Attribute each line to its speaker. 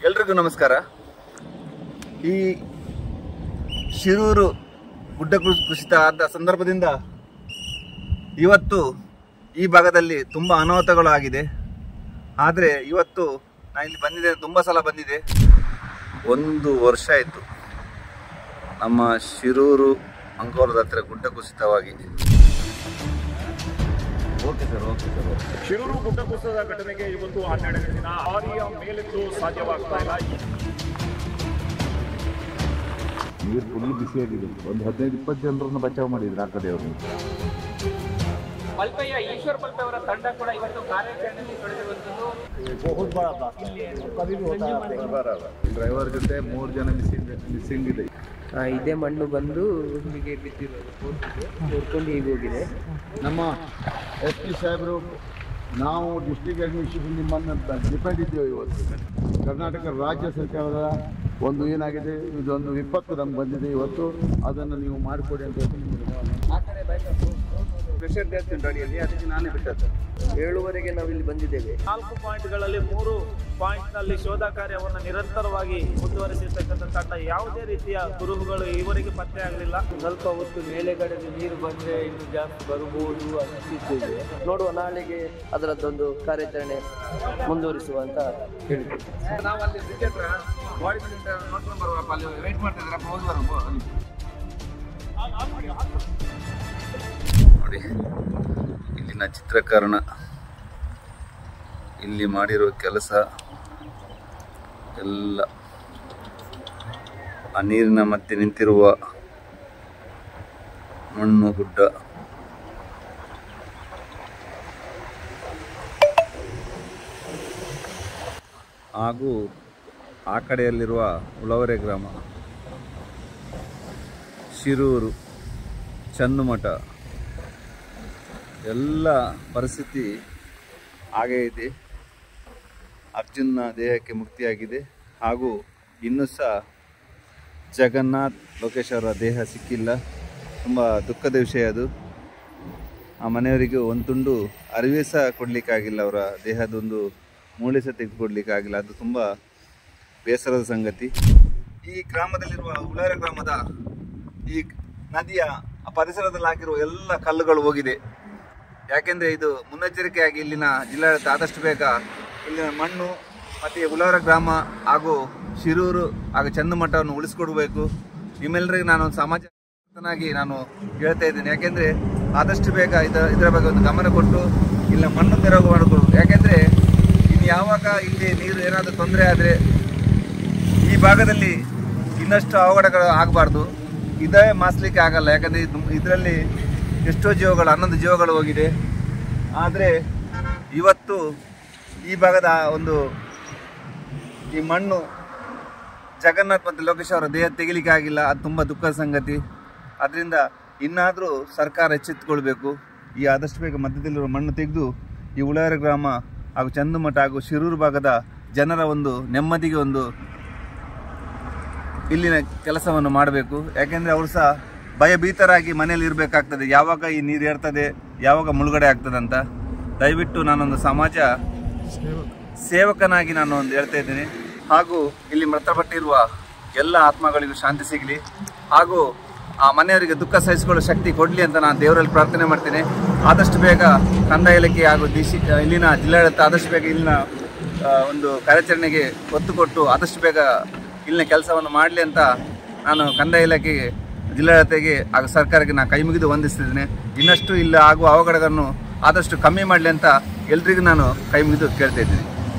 Speaker 1: ಎಲ್ರಿಗೂ ನಮಸ್ಕಾರ. ಈ ಶಿರೂರು ಗುಡ್ಡ ಕುಸಿತ ಆದ ಸಂದರ್ಭದಿಂದ ಇವತ್ತು ಈ ಭಾಗದಲ್ಲಿ ತುಂಬ ಅನಾಹುತಗಳು ಆಗಿದೆ. ಆದರೆ ಇವತ್ತು ನಾನು ಇಲ್ಲಿ ಬಂದಿದ್ದೆ, ತುಂಬ ಸಲ ಬಂದಿದೆ. 1 ವರ್ಷ ಆಯಿತು ನಮ್ಮ ಶಿರೂರು ಅಂಕೋಲದ ಹತ್ತಿರ ಗುಡ್ಡ ಕುಸಿತವಾಗಿ. Okay sir.
Speaker 2: ಶಿರೂರು ಗುಡ್ಡ ಕುಸಿತದ ಘಟನೆಗೆ ಇವತ್ತು 12ನೇ ದಿನ. ಹಾದಿಯ ಮೇಲೆದ್ದು ಸಾಧ್ಯವಾಗ್ತಾ ಇಲ್ಲ.
Speaker 3: ನೀರು ಫುಲ್ ಬಿಸಿಯಾಗಿದೆ. ಒಂದು 15-20 ಜನರನ್ನು ಬಚಾವ್ ಮಾಡಿದ್ರು ಆ ಕಡೆಯವರು.
Speaker 4: ಮಲ್ಪೆಯ ಈಶ್ವರ ಮಲ್ಪೆ ಅವರ ತಂಡ ಕೂಡ ಇವತ್ತು ಕಾರ್ಯಾಚರಣೆಯಲ್ಲಿ ತೊಡಗಿರುವಂಥದ್ದು.
Speaker 3: ಡ್ರೈವರ್ ಜೊತೆ 3 ಜನ ಮಿಸ್ಸಿಂಗ್ ಇದೆ.
Speaker 4: ಇದೇ ಮಣ್ಣು ಬಂದು ಹೀಗೆ ಬಿದ್ದಿರೋದು, ಹೊರ್ಕೊಂಡು ಹೀಗೆ ಹೋಗಿದೆ.
Speaker 3: ನಮ್ಮ SP ಸಾಹೇಬರು, ನಾವು ಡಿಸ್ಟ್ರಿಕ್ಟ್ ಅಡ್ಮಿನಿಸ್ಟ್ರೇಷನ್ ನಿಮ್ಮನ್ನು ಡಿಪೆಂಡ್ ಇದ್ದೇವೆ. ಇವತ್ತು ಕರ್ನಾಟಕ ರಾಜ್ಯ ಸರ್ಕಾರದ ಒಂದು ಏನಾಗಿದೆ, ಇದೊಂದು ವಿಪತ್ತು ನಮ್ಗೆ ಬಂದಿದೆ. ಇವತ್ತು ಅದನ್ನು ನೀವು ಮಾಡಿಕೊಡಿ ಅಂತ
Speaker 1: ಪ್ರೆಷರ್ ಜಾಸ್ತಿ ಉಂಟು ಅಡಿಯಲ್ಲಿ, ಅದಕ್ಕೆ ನಾನೇ ಬಿಟ್ಟದ್ದು.
Speaker 4: 7ವರೆಗೆ ನಾವು ಇಲ್ಲಿ ಬಂದಿದ್ದೇವೆ.
Speaker 2: 4 ಪಾಯಿಂಟ್ಗಳಲ್ಲಿ 3 ಪಾಯಿಂಟ್ನಲ್ಲಿ ಶೋಧ ಕಾರ್ಯವನ್ನು ನಿರಂತರವಾಗಿ ಮುಂದುವರಿಸಿರ್ತಕ್ಕಂಥ ತಂಡ ಯಾವುದೇ ರೀತಿಯ ಕುರುಹುಗಳು ಈವರೆಗೆ ಪತ್ತೆ ಆಗಲಿಲ್ಲ.
Speaker 4: ಸ್ವಲ್ಪ ಹೊತ್ತು ಮೇಲೆಗಡೆ ನೀರು ಬಂದರೆ ಇನ್ನು ಜಾಸ್ತಿ ಬರಬಹುದು ಅನಿಸುತ್ತಿದ್ದೇವೆ. ನೋಡುವ, ನಾಳೆಗೆ ಅದರದ್ದೊಂದು ಕಾರ್ಯಾಚರಣೆ ಮುಂದುವರಿಸುವ ಅಂತ ಹೇಳಿದ್ದೇವೆ.
Speaker 1: ನಾವು ಅಲ್ಲಿ ಕ್ರಿಕೆಟ್ ಬಾಡಿ ಬಿಲ್ಡರ್ ನೋಡ್ಕೊಂಡು ಬರುವಪ್ಪ, ಅಲ್ಲಿ ವೇಟ್ ಮಾಡ್ತಿದ್ದಾರೆ, ಹೋಗಿ ಬರುವ ಅಲ್ಲಿ. ನೋಡಿ, ಇಲ್ಲಿನ ಚಿತ್ರೀಕರಣ, ಇಲ್ಲಿ ಮಾಡಿರೋ ಕೆಲಸ ಎಲ್ಲ ಆ ನೀರಿನ ಮಧ್ಯೆ ನಿಂತಿರುವ ಮಣ್ಣು ಗುಡ್ಡ. ಹಾಗೂ ಆ ಕಡೆಯಲ್ಲಿರುವ ಉಳವರೆ ಗ್ರಾಮ, ಶಿರೂರು, ಚನ್ನಮಠ ಎಲ್ಲ ಪರಿಸ್ಥಿತಿ ಹಾಗೇ ಇದೆ. ಅರ್ಜುನ್ನ ದೇಹಕ್ಕೆ ಮುಕ್ತಿಯಾಗಿದೆ. ಹಾಗೂ ಇನ್ನೂ ಸಹ ಜಗನ್ನಾಥ್ ಲೋಕೇಶ್ ಅವರ ದೇಹ ಸಿಕ್ಕಿಲ್ಲ. ತುಂಬ ದುಃಖದ ವಿಷಯ ಅದು. ಆ ಮನೆಯವರಿಗೆ ಒಂದು ತುಂಡು ಅರಿವೆ ಸಹ ಕೊಡಲಿಕ್ಕಾಗಿಲ್ಲ, ಅವರ ದೇಹದೊಂದು ಮೂಳೆ ಸಹ ತೆಗೆದುಕೊಡ್ಲಿಕ್ಕಾಗಿಲ್ಲ. ಅದು ತುಂಬ ಬೇಸರದ ಸಂಗತಿ. ಈ ಗ್ರಾಮದಲ್ಲಿರುವ ಉಳವರೆ ಗ್ರಾಮದ ಈ ನದಿಯ ಪರಿಸರದಲ್ಲಿ ಹಾಕಿರುವ ಎಲ್ಲ ಕಲ್ಲುಗಳು ಹೋಗಿದೆ. ಯಾಕೆಂದರೆ ಇದು ಮುನ್ನೆಚ್ಚರಿಕೆಯಾಗಿ ಇಲ್ಲಿನ ಜಿಲ್ಲಾಡಳಿತ ಆದಷ್ಟು ಬೇಗ ಇಲ್ಲಿನ ಮಣ್ಣು ಮತ್ತು ಉಳವರೆ ಗ್ರಾಮ ಹಾಗೂ ಶಿರೂರು ಹಾಗೂ ಚನ್ನಮಠವನ್ನು ಉಳಿಸ್ಕೊಡ್ಬೇಕು. ನಿಮ್ಮೆಲ್ಲರಿಗೆ ನಾನು ಒಂದು ಸಮಾಜನಾಗಿ ನಾನು ಹೇಳ್ತಾ ಇದ್ದೀನಿ. ಯಾಕೆಂದರೆ ಆದಷ್ಟು ಬೇಗ ಇದರ ಬಗ್ಗೆ ಒಂದು ಗಮನ ಕೊಟ್ಟು ಇಲ್ಲಿನ ಮಣ್ಣು ತೆರವು ಮಾಡಿಕೊಡ್ಬೇಕು. ಯಾಕೆಂದರೆ ಇನ್ನು ಯಾವಾಗ ಇಲ್ಲಿ ನೀರು ಏನಾದರೂ ತೊಂದರೆ ಆದರೆ ಈ ಭಾಗದಲ್ಲಿ ಇನ್ನಷ್ಟು ಅವಘಡಗಳು ಆಗಬಾರ್ದು. ಇದೇ ಮಾಸ್ಲಿಕ್ಕೆ ಆಗಲ್ಲ. ಯಾಕಂದರೆ ಇದರಲ್ಲಿ ಎಷ್ಟೋ ಜೀವಗಳು, 11 ಜೀವಗಳು ಹೋಗಿದೆ. ಆದರೆ ಇವತ್ತು ಈ ಭಾಗದ ಒಂದು ಈ ಮಣ್ಣು ಜಗನ್ನಾಥ್ ಮತ್ತು ಲೋಕೇಶ್ ಅವರ ದೇಹ ತೆಗಿಲಿಕ್ಕೆ ಆಗಿಲ್ಲ. ಅದು ತುಂಬ ದುಃಖದ ಸಂಗತಿ. ಅದರಿಂದ ಇನ್ನಾದರೂ ಸರ್ಕಾರ ಎಚ್ಚೆತ್ತುಕೊಳ್ಬೇಕು. ಈ ಆದಷ್ಟು ಬೇಗ ಮಧ್ಯದಲ್ಲಿರುವ ಮಣ್ಣು ತೆಗೆದು ಈ ಉಳವರೆ ಗ್ರಾಮ ಹಾಗೂ ಚನ್ನಮಠ ಹಾಗೂ ಶಿರೂರು ಭಾಗದ ಜನರ ಒಂದು ನೆಮ್ಮದಿಗೆ ಒಂದು ಇಲ್ಲಿನ ಕೆಲಸವನ್ನು ಮಾಡಬೇಕು. ಯಾಕೆಂದರೆ ಅವರು ಸಹ ಭಯಭೀತರಾಗಿ ಮನೆಯಲ್ಲಿ ಇರಬೇಕಾಗ್ತದೆ, ಯಾವಾಗ ಈ ನೀರು ಏರ್ತದೆ, ಯಾವಾಗ ಮುಳುಗಡೆ ಆಗ್ತದೆ ಅಂತ. ದಯವಿಟ್ಟು ನಾನೊಂದು ಸಮಾಜ ಸೇವಕನಾಗಿ ನಾನು ಒಂದು ಹೇಳ್ತಾ ಇದ್ದೀನಿ. ಹಾಗೂ ಇಲ್ಲಿ ಮೃತಪಟ್ಟಿರುವ ಎಲ್ಲ ಆತ್ಮಗಳಿಗೂ ಶಾಂತಿ ಸಿಗಲಿ, ಹಾಗೂ ಆ ಮನೆಯವರಿಗೆ ದುಃಖ ಸಹಿಸಿಕೊಳ್ಳೋ ಶಕ್ತಿ ಕೊಡಲಿ ಅಂತ ನಾನು ದೇವರಲ್ಲಿ ಪ್ರಾರ್ಥನೆ ಮಾಡ್ತೇನೆ. ಆದಷ್ಟು ಬೇಗ ಕಂದಾಯ ಇಲಾಖೆ ಹಾಗೂ ಇಲ್ಲಿನ ಜಿಲ್ಲಾಡಳಿತ ಆದಷ್ಟು ಬೇಗ ಇಲ್ಲಿನ ಒಂದು ಕಾರ್ಯಾಚರಣೆಗೆ ಒತ್ತು ಕೊಟ್ಟು ಆದಷ್ಟು ಬೇಗ ಇಲ್ಲಿನ ಕೆಲಸವನ್ನು ಮಾಡಲಿ ಅಂತ ನಾನು ಕಂದಾಯ ಇಲಾಖೆಗೆ, ಜಿಲ್ಲಾಡಳಿತಕ್ಕೆ ಹಾಗೂ ಸರ್ಕಾರಕ್ಕೆ ನಾನು ಕೈ ಮುಗಿದು ವಂದಿಸ್ತಿದ್ದೇನೆ. ಇನ್ನಷ್ಟು ಇಲ್ಲ ಆಗುವ ಅವಘಡಗಳನ್ನು ಆದಷ್ಟು ಕಮ್ಮಿ ಮಾಡಲಿ ಅಂತ ಎಲ್ರಿಗೂ ನಾನು ಕೈ ಮುಗಿದು ಕೇಳ್ತಾ ಇದ್ದೀನಿ.